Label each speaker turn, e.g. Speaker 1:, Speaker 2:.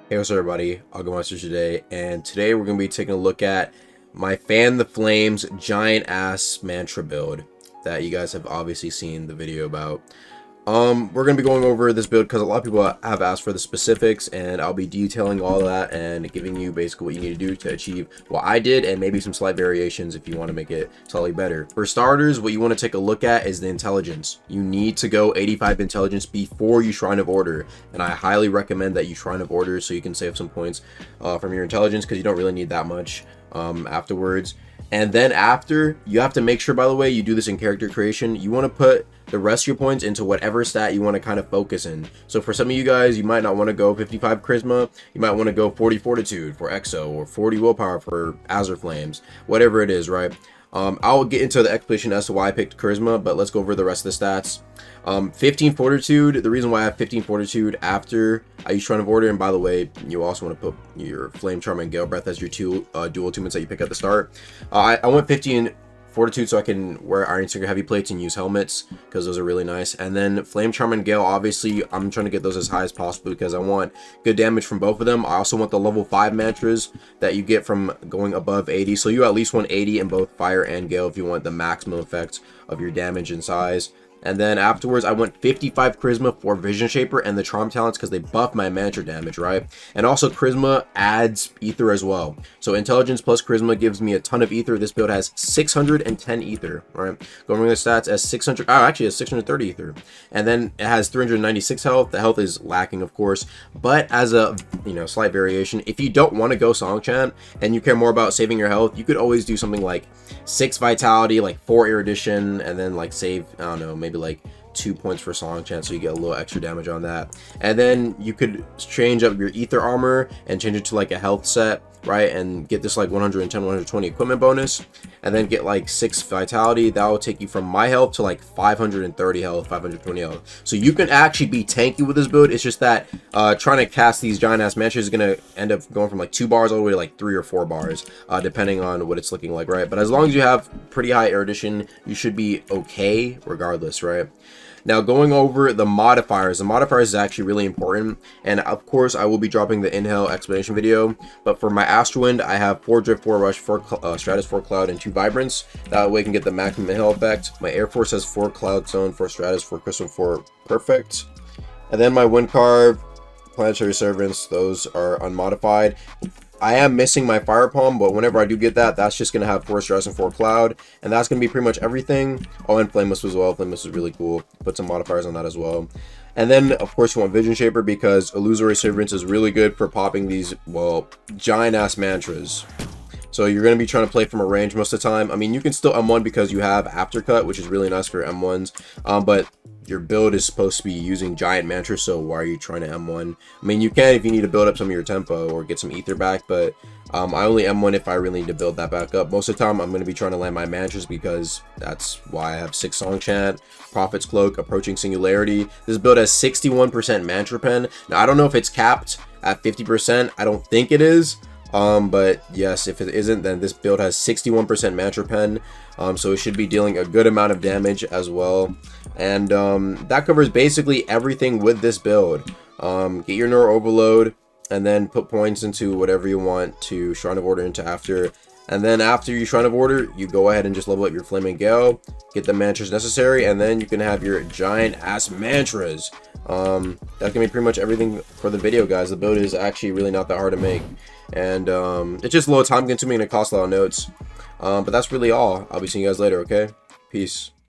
Speaker 1: Hey, what's up everybody, Monster today, and today we're going to be taking a look at my Fan the Flames giant ass mantra build that you guys have obviously seen the video about. We're going to be going over this build because a lot of people have asked for the specifics, and I'll be detailing all that and giving you basically what you need to do to achieve what I did and maybe some slight variations if you want to make it slightly better. For starters, what you want to take a look at is the intelligence. You need to go 85 intelligence before you Shrine of Order, and I highly recommend that you Shrine of Order so you can save some points from your intelligence, because you don't really need that much afterwards. And then after, you have to make sure, by the way, you do this in character creation. You want to put the rest of your points into whatever stat you want to kind of focus in. So for some of you guys, you might not want to go 55 charisma. You might want to go 40 fortitude for exo, or 40 willpower for azure flames, whatever it is, right? I'll get into the explanation as to why I picked charisma, but let's go over the rest of the stats. 15 fortitude. The reason why I have 15 fortitude after I use Shrine of Order, and by the way, you also want to put your Flame Charm and Gale Breath as your two dual attunements that you pick at the start. I went 15 fortitude so I can wear Iron Singer heavy plates and use helmets, because those are really nice. And then Flame Charm and Gale, obviously I'm trying to get those as high as possible because I want good damage from both of them. I also want the level 5 mantras that you get from going above 80, so you at least want 80 in both Fire and Gale if you want the maximum effect of your damage and size. And then afterwards, I went 55 Charisma for Vision Shaper and the Charm Talents because they buff my mantra damage, right? And also Charisma adds Ether as well. So Intelligence plus Charisma gives me a ton of Ether. This build has 610 Ether, right? Going over the stats as 600, actually it has 630 Ether. And then it has 396 health. The health is lacking, of course. But as a, slight variation, if you don't want to go Song Chant and you care more about saving your health, you could always do something like 6 Vitality, like 4 Erudition, and then like save, I don't know, maybe like 2 points for Song Chant, so you get a little extra damage on that. And then you could change up your Ether Armor and change it to like a health set, right? And get this like 110, 120 equipment bonus, and then get like 6 Vitality. That will take you from my health to like 530 health, 520 health. So you can actually be tanky with this build. It's just that trying to cast these giant ass mantras is going to end up going from like 2 bars all the way to like 3 or 4 bars, depending on what it's looking like, right? But as long as you have pretty high erudition, you should be okay regardless, right? Now, going over the modifiers is actually really important, and of course I will be dropping the Inhale explanation video. But for my Astrowind, I have 4 Drift, 4 Rush, 4 Stratus, 4 Cloud, and 2 Vibrance. That way I can get the maximum Inhale effect. My Air Force has 4 Cloud Zone, 4 Stratus, 4 Crystal, 4 Perfect. And then my Wind Carve, Planetary Servants, those are unmodified. I am missing my Fire Palm, but whenever I do get that, that's just going to have 4 Stress and 4 Cloud, and that's going to be pretty much everything. Oh, and Flameless as well. Flameless is really cool. Put some modifiers on that as well. And then, of course, you want Vision Shaper because Illusory Servants is really good for popping these, well, giant-ass mantras. So you're going to be trying to play from a range most of the time. I mean, you can still M1 because you have Aftercut, which is really nice for M1s, but your build is supposed to be using giant mantras, so why are you trying to M1? I mean, you can if you need to build up some of your tempo or get some ether back, but I only M1 if I really need to build that back up. Most of the time, I'm going to be trying to land my mantras because that's why I have 6 Song Chant, Prophet's Cloak, Approaching Singularity. This build has 61% mantra pen. Now, I don't know if it's capped at 50%. I don't think it is. But yes, if it isn't, then this build has 61% mantra pen, so it should be dealing a good amount of damage as well. And that covers basically everything with this build. Get your Neuro Overload, and then put points into whatever you want to Shrine of Order into after. And then after you Shrine of Order, you go ahead and just level up your Flaming Gale, get the mantras necessary, and then you can have your giant ass mantras. That's gonna be pretty much everything for the video, guys. The build is actually really not that hard to make, and it's just a little time consuming and it costs a lot of notes, but that's really all. I'll be seeing you guys later. Okay, peace.